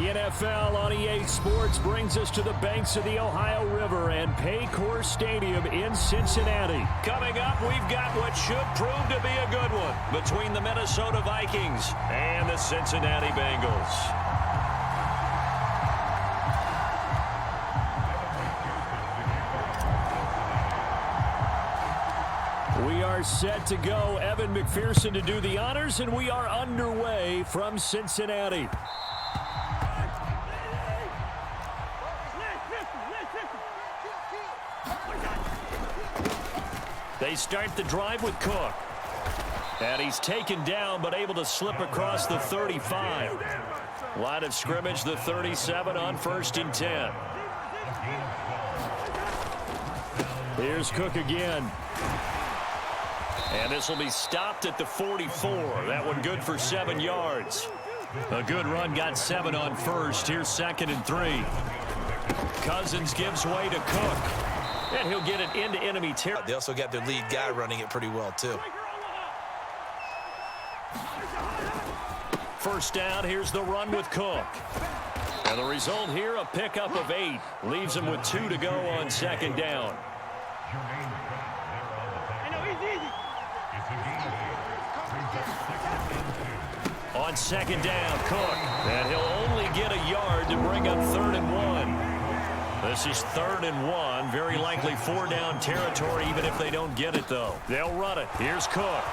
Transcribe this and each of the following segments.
NFL on EA Sports brings us to the banks of the Ohio River and Paycor Stadium in Cincinnati. Coming up, we've got what should prove to be a good one between the Minnesota Vikings and the Cincinnati Bengals. We are set to go. Evan McPherson to do the honors, and we are underway from Cincinnati. They start the drive with Cook. And he's taken down, but able to slip across the 35. Line of scrimmage, the 37 on 1st and 10. Here's Cook again. And this will be stopped at the 44. That one good for 7 yards. A good run, got 7 on 1st. Here's 2nd and 3. Cousins gives way to Cook. And he'll get it into enemy territory. They also got their lead guy running it pretty well, too. First down, here's the run with Cook. And the result here, a pickup of 8. Leaves him with 2 to go on 2nd down. On 2nd down, Cook. And he'll only get a yard to bring up 3rd and 1. This is 3rd and 1. Very likely 4-down territory, even if they don't get it, though. They'll run it. Here's Cook.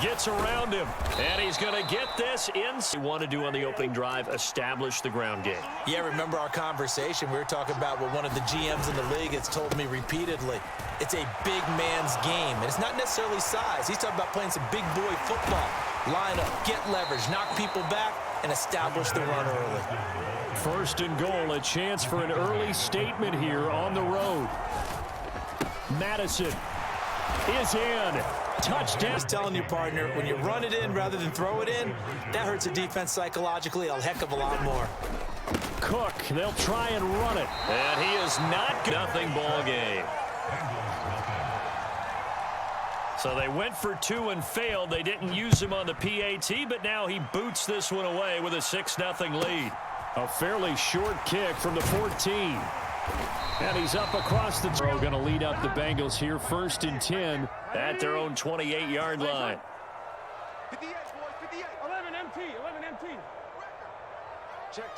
Gets around him. And he's going to get this in. He wanted to, on the opening drive, establish the ground game. Yeah, remember our conversation? We were talking about what one of the GMs in the league has told me repeatedly. It's a big man's game. And it's not necessarily size. He's talking about playing some big boy football. Line up, get leverage, knock people back, and establish the run early. 1st and goal, a chance for an early statement here on the road. Madison is in. Touchdown. Just telling you, partner, when you run it in rather than throw it in, that hurts a defense psychologically a heck of a lot more. Cook, they'll try and run it. And he is not good. Nothing ball game. So they went for 2 and failed. They didn't use him on the PAT, but now he boots this one away with a 6-0 lead. A fairly short kick from the 14. And he's up across the throw. Going to lead up the Bengals here. 1st and 10 at their own 28-yard line. 58, boys, 58. 11 MT, 11 MT. Check.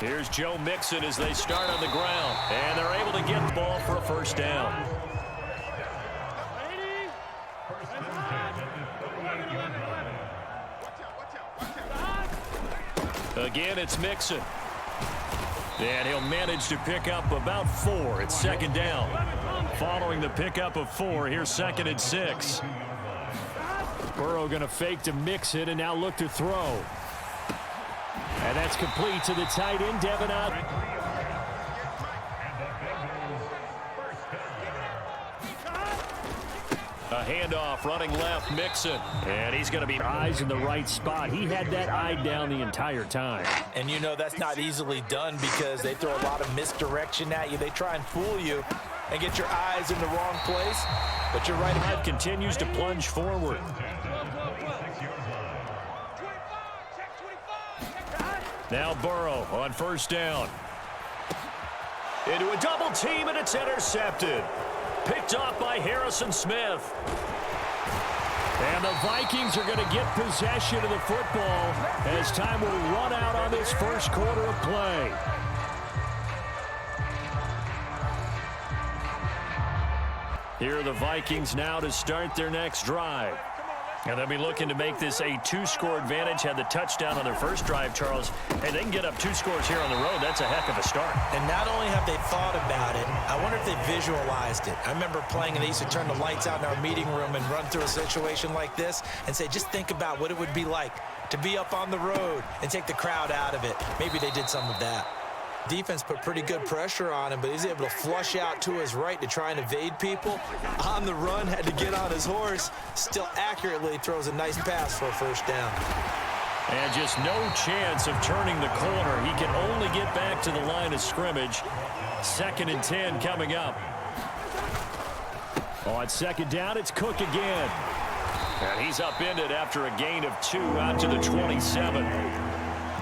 Here's Joe Mixon as they start on the ground. And they're able to get the ball for a 1st down. Again, it's Mixon. And he'll manage to pick up about 4. It's 2nd down. Following the pickup of 4, here's 2nd and 6. Burrow going to fake to Mixon and now look to throw. And that's complete to the tight end, Devin Ott. A handoff, running left, Mixon. And he's going to be eyes in the right spot. He had that eye down the entire time. And you know that's not easily done because they throw a lot of misdirection at you. They try and fool you and get your eyes in the wrong place. But you're right. Drive continues to plunge forward. Now Burrow on 1st down. Into a double team, and it's intercepted. Picked off by Harrison Smith. And the Vikings are going to get possession of the football as time will run out on this 1st quarter of play. Here are the Vikings now to start their next drive. And they'll be looking to make this a 2-score advantage. Had the touchdown on their first drive, Charles. Hey, they can get up 2 scores here on the road. That's a heck of a start. And not only have they thought about it, I wonder if they visualized it. I remember playing, and they used to turn the lights out in our meeting room and run through a situation like this and say, just think about what it would be like to be up on the road and take the crowd out of it. Maybe they did some of that. Defense put pretty good pressure on him, but he's able to flush out to his right to try and evade people. On the run, had to get on his horse. Still accurately throws a nice pass for a 1st down. And just no chance of turning the corner. He can only get back to the line of scrimmage. 2nd and 10 coming up. On 2nd down, it's Cook again. And he's upended after a gain of 2 out to the 27.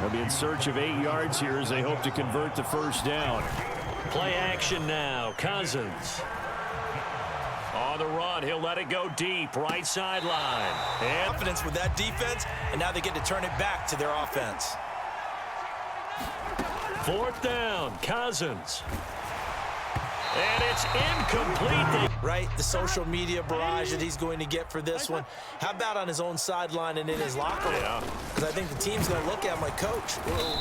They'll be in search of 8 yards here as they hope to convert the first down. Play action now. Cousins. On the run, he'll let it go deep, right sideline. And Confidence with that defense, and now they get to turn it back to their offense. 4th down, Cousins. And it's incomplete. Right, the social media barrage that he's going to get for this one. How about on his own sideline and in his locker room? Because I think the team's going to look at him like, Coach,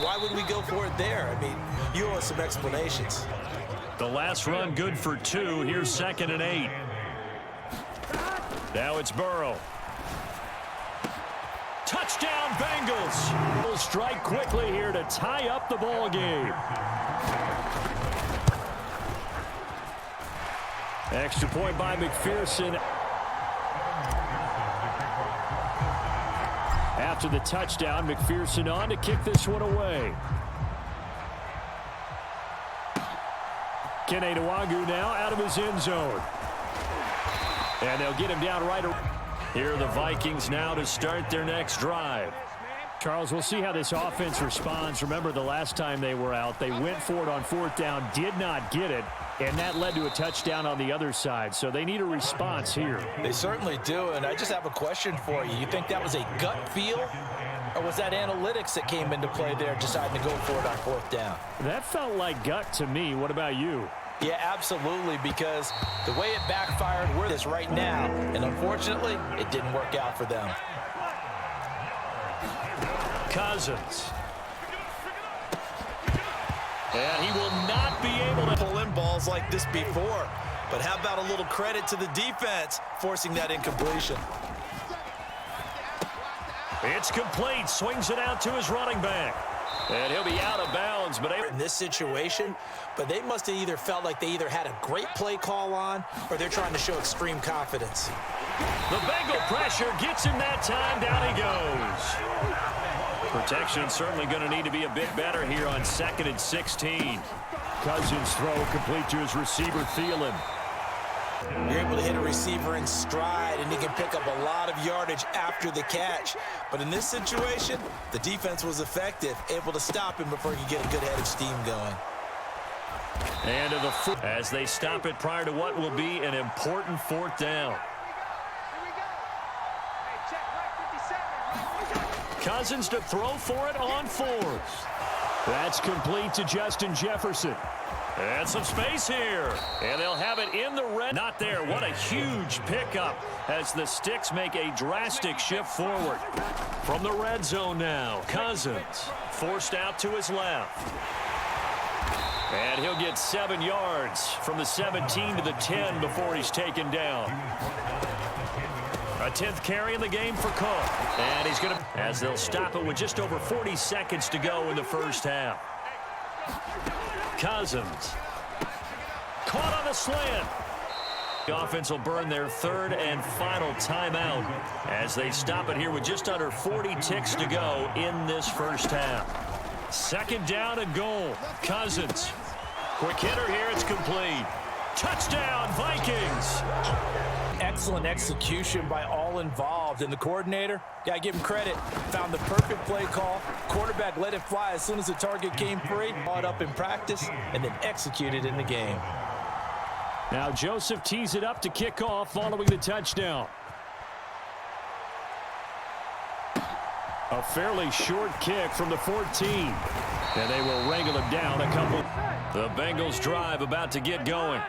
why would we go for it there? I mean, you owe us some explanations. The last run good for 2. Here's 2nd and 8. Now it's Burrow. Touchdown, Bengals. Will strike quickly here to tie up the ball game. Extra point by McPherson. After the touchdown, McPherson on to kick this one away. Kene Nwagu now out of his end zone. And they'll get him down right. Here are the Vikings now to start their next drive. Charles, we'll see how this offense responds. Remember, the last time they were out, they went for it on 4th down, did not get it, and that led to a touchdown on the other side. So they need a response here. They certainly do, and I just have a question for you. You think that was a gut feel, or was that analytics that came into play there deciding to go for it on 4th down? That felt like gut to me. What about you? Yeah, absolutely, because the way it backfired, we're this right now, and unfortunately, it didn't work out for them. Cousins. And he will not be able to pull in balls like this before. But how about a little credit to the defense forcing that incompletion? It's complete. Swings it out to his running back. And he'll be out of bounds. But in this situation, but they must have either felt like they either had a great play call on or they're trying to show extreme confidence. The Bengal pressure gets him that time. Down he goes. Protection certainly going to need to be a bit better here on 2nd and 16. Cousins throw complete to his receiver, Thielen. You're able to hit a receiver in stride, and he can pick up a lot of yardage after the catch. But in this situation, the defense was effective, able to stop him before he could get a good head of steam going. And to the foot as they stop it prior to what will be an important 4th down. Cousins to throw for it on 4th. That's complete to Justin Jefferson. And some space here. And they'll have it in the red. Not there. What a huge pickup as the Sticks make a drastic shift forward. From the red zone now, Cousins forced out to his left. And he'll get 7 yards from the 17 to the 10 before he's taken down. A 10th carry in the game for Cook. And he's going to, as they'll stop it with just over 40 seconds to go in the first half. Cousins. Caught on the slant. The offense will burn their 3rd and final timeout as they stop it here with just under 40 ticks to go in this first half. 2nd down and goal. Cousins. Quick hitter here. It's complete. Touchdown, Vikings. Excellent execution by all involved. And the coordinator, gotta give him credit, found the perfect play call. Quarterback let it fly as soon as the target came free, brought up in practice, and then executed in the game. Now Joseph tees it up to kick off following the touchdown. A fairly short kick from the 14. And they will wrangle him down a couple. The Bengals drive about to get going.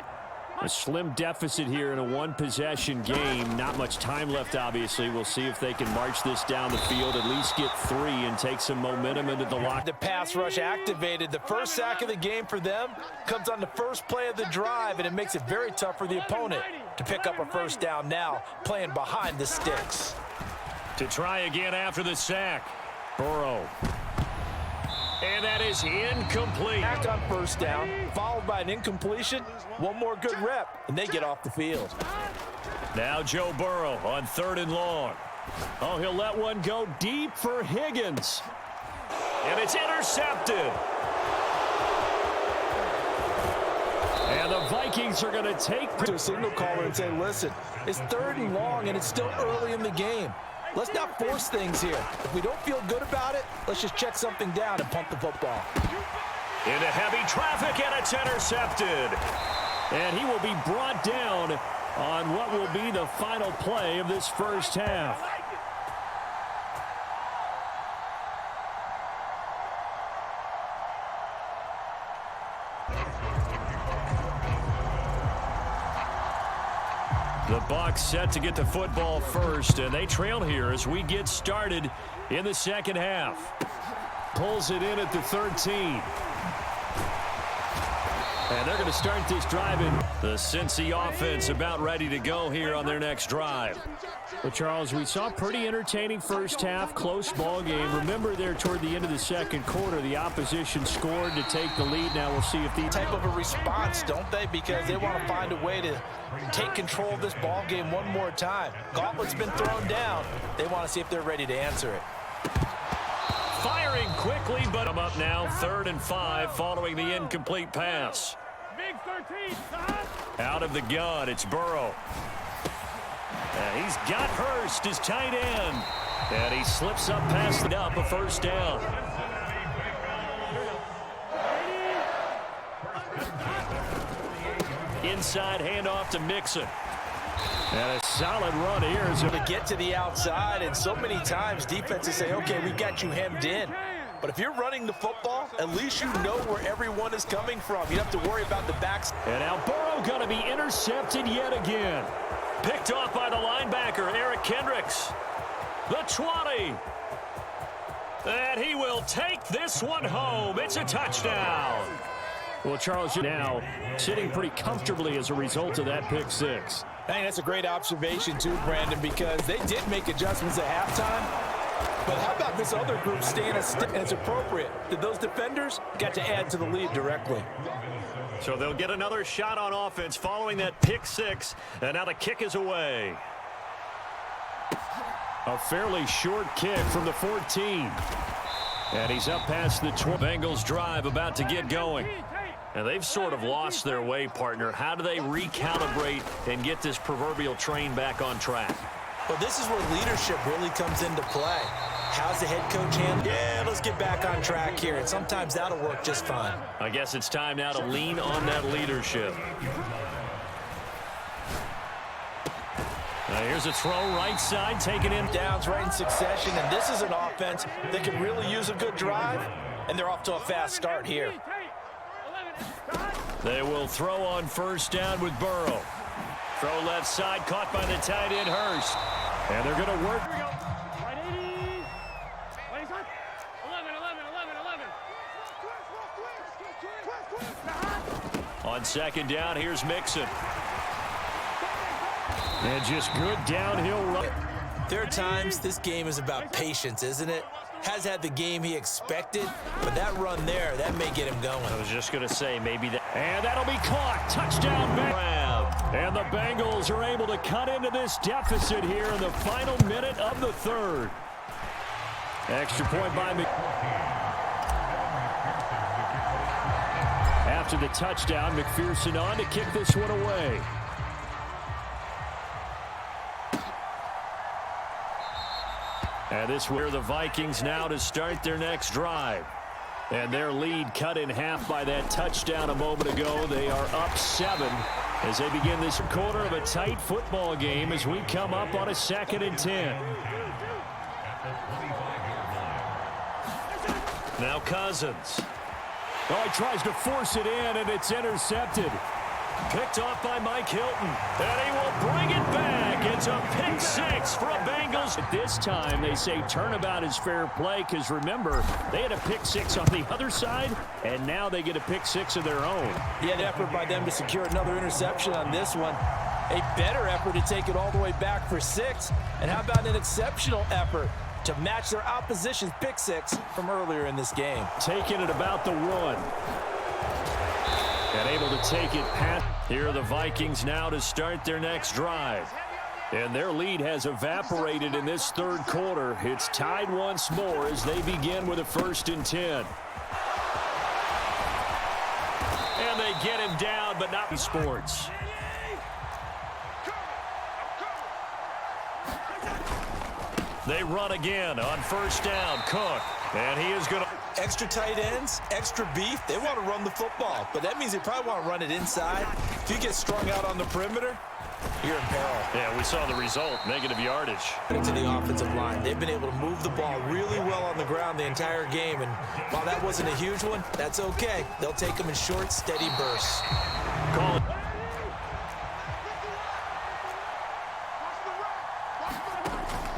A slim deficit here in a one-possession game. Not much time left, obviously. We'll see if they can march this down the field, at least get 3 and take some momentum into the lock. The pass rush activated. The first sack of the game for them comes on the first play of the drive, and it makes it very tough for the opponent to pick up a first down now, playing behind the sticks. To try again after the sack. Burrow. And that is incomplete. Back on first down, followed by an incompletion. One more good rep, and they get off the field. Now Joe Burrow on 3rd and long. Oh, he'll let one go deep for Higgins. And it's intercepted. And the Vikings are going to take to a signal caller and say, listen, it's 3rd and long, and it's still early in the game. let's not force things here. If we don't feel good about it, let's just check something down and punt the football. Into heavy traffic, and it's intercepted. And he will be brought down on what will be the final play of this first half. The Bucs set to get the football first, and they trail here as we get started in the second half. Pulls it in at the 13. And they're going to start this drive in. The Cincy offense about ready to go here on their next drive. Well, Charles, we saw pretty entertaining first half, close ball game. Remember there toward the end of the second quarter, the opposition scored to take the lead. Now we'll see if the type of a response, don't they? Because they want to find a way to take control of this ball game one more time. Gauntlet's been thrown down. They want to see if they're ready to answer it. Firing quickly, but I'm up now, 3rd and 5 following the incomplete pass. Big 13, Out of the gun, it's Burrow. And he's got Hurst, his tight end. And he slips up past it up, a first down. Inside handoff to Mixon. And a solid run here as to get to the outside, and so many times defenses say, okay, we got you hemmed in. But if you're running the football, at least you know where everyone is coming from. You don't have to worry about the backs. And now Burrow going to be intercepted yet again. Picked off by the linebacker, Eric Kendricks. The 20. And he will take this one home. It's a touchdown. Well, Charles, now sitting pretty comfortably as a result of that pick six. I think that's a great observation, too, Brandon, because they did make adjustments at halftime. But how about this other group staying as appropriate? Did those defenders got to add to the lead directly? So they'll get another shot on offense following that pick six, and now the kick is away. A fairly short kick from the 14. And he's up past the 12. Bengals drive about to get going. And they've sort of lost their way, partner. How do they recalibrate and get this proverbial train back on track? Well, this is where leadership really comes into play. How's the head coach handle? Yeah, let's get back on track here. And sometimes that'll work just fine. I guess it's time now to lean on that leadership. Now here's a throw right side, taken in. Downs right in succession, and this is an offense that can really use a good drive, and they're off to a fast start here. They will throw on first down with Burrow. Throw left side, caught by the tight end, Hurst. And they're going to work. Right 80. 11. On second down, here's Mixon. And just good downhill run. There are times this game is about patience, isn't it? Has had the game he expected, but that run there, that may get him going. I was just going to say maybe that. And that'll be caught. Touchdown, grab. And the Bengals are able to cut into this deficit here in the final minute of the third. Extra point by After the touchdown, McPherson on to kick this one away. And this where the Vikings now to start their next drive. And their lead cut in half by that touchdown a moment ago. They are up 7 as they begin this quarter of a tight football game as we come up on a 2nd and 10. Now Cousins. Oh, he tries to force it in, and it's intercepted. Picked off by Mike Hilton, and he will bring it back. It's a pick six for a Bengals. At this time, they say turnabout is fair play because, remember, they had a pick six on the other side, and now they get a pick six of their own. Yeah, an effort by them to secure another interception on this one. A better effort to take it all the way back for 6. And how about an exceptional effort to match their opposition's pick six from earlier in this game? Taking it about the 1. And able to take it past. Here are the Vikings now to start their next drive. And their lead has evaporated in this third quarter. It's tied once more as they begin with a 1st and 10. And they get him down, but not in sports. They run again on first down. Cook, and he is going to... Extra tight ends, extra beef, they want to run the football, but that means they probably want to run it inside. If you get strung out on the perimeter, you're in peril. Yeah, we saw the result, negative yardage. To the offensive line, they've been able to move the ball really well on the ground the entire game, and while that wasn't a huge one, that's okay. They'll take them in short, steady bursts. Call it.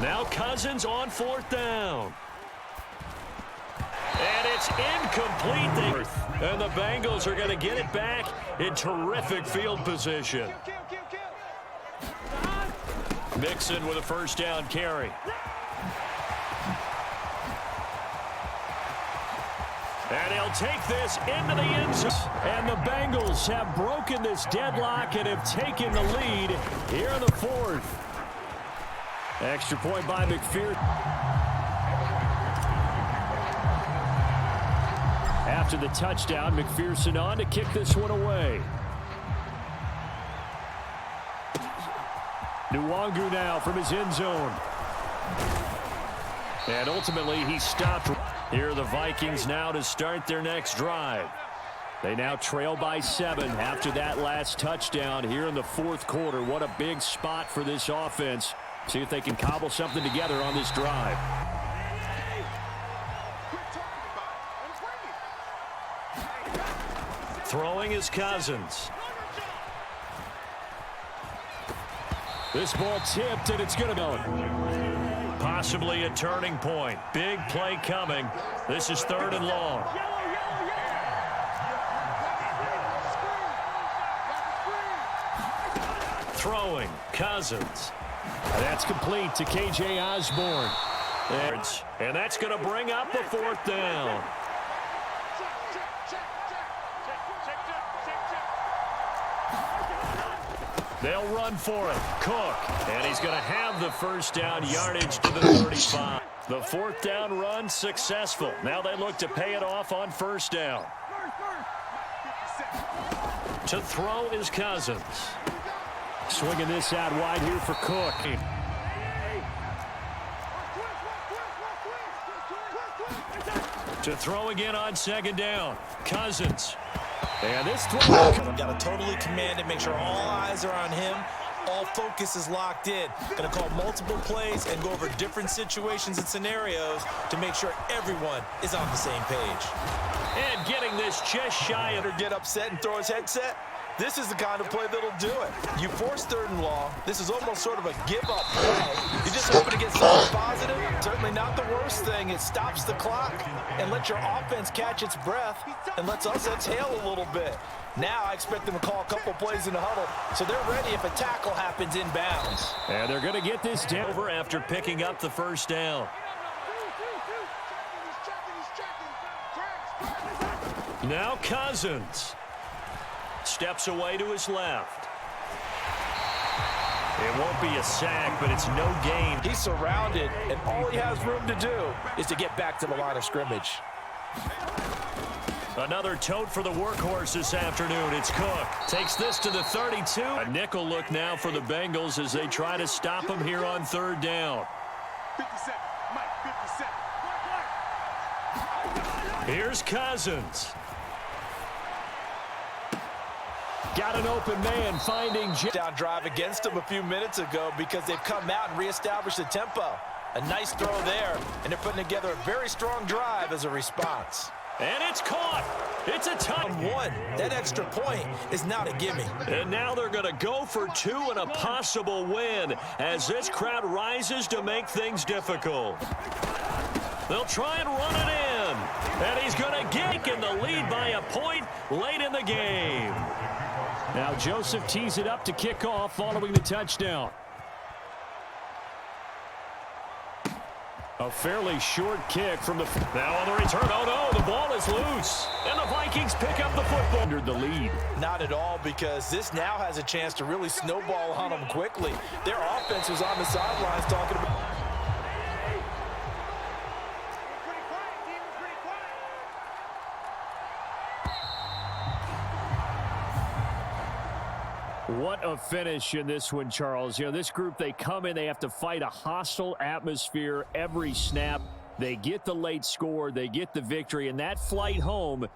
Now Cousins on fourth down. And it's incomplete. And the Bengals are going to get it back in terrific field position. Mixon with a first down carry. And he'll take this into the end zone. And the Bengals have broken this deadlock and have taken the lead here in the fourth. Extra point by McPherson. After the touchdown, McPherson on to kick this one away. Nwangu now from his end zone. And ultimately, he stopped. Here are the Vikings now to start their next drive. They now trail by 7 after that last touchdown here in the fourth quarter. What a big spot for this offense. See if they can cobble something together on this drive. Throwing is Cousins. This ball tipped, and it's going to go. Possibly a turning point. Big play coming. This is 3rd and long. Throwing, Cousins. That's complete to K.J. Osborne. And that's going to bring up the 4th down. They'll run for it. Cook. And he's going to have the first down yardage to the 35. The 4th down run successful. Now they look to pay it off on first down. To throw is Cousins. Swinging this out wide here for Cook. To throw again on 2nd down. Cousins. And this throw. Got to totally command it, make sure all eyes are on him. All focus is locked in. Going to call multiple plays and go over different situations and scenarios to make sure everyone is on the same page. And getting this just shy of... Get upset and throw his headset. This is the kind of play that'll do it. You force 3rd and long. This is almost sort of a give-up play. You're just hoping to get something positive. Certainly not the worst thing. It stops the clock and lets your offense catch its breath and lets us exhale a little bit. Now I expect them to call a couple plays in the huddle, so they're ready if a tackle happens inbounds. And they're going to get this down over after picking up the first down. Now Cousins. Steps away to his left. It won't be a sack, but it's no gain. He's surrounded, and all he has room to do is to get back to the line of scrimmage. Another tote for the workhorse this afternoon. It's Cook. Takes this to the 32. A nickel look now for the Bengals as they try to stop him here on 3rd down. 50 Mike, 50 Here's Cousins. Got an open man finding... Down drive against them a few minutes ago because they've come out and reestablished the tempo. A nice throw there, and they're putting together a very strong drive as a response. And it's caught. It's a touchdown. One. That extra point is not a gimme. And now they're going to go for 2 and a possible win as this crowd rises to make things difficult. They'll try and run it in. And he's going to get in the lead by a point late in the game. Now Joseph tees it up to kick off following the touchdown. A fairly short kick from the... Now on the return. Oh, no, the ball is loose. And the Vikings pick up the football. Under the lead. Not at all, because this now has a chance to really snowball on them quickly. Their offense was on the sidelines talking about... What a finish in this one, Charles. You know, this group, they come in, they have to fight a hostile atmosphere every snap. They get the late score, they get the victory, and that flight home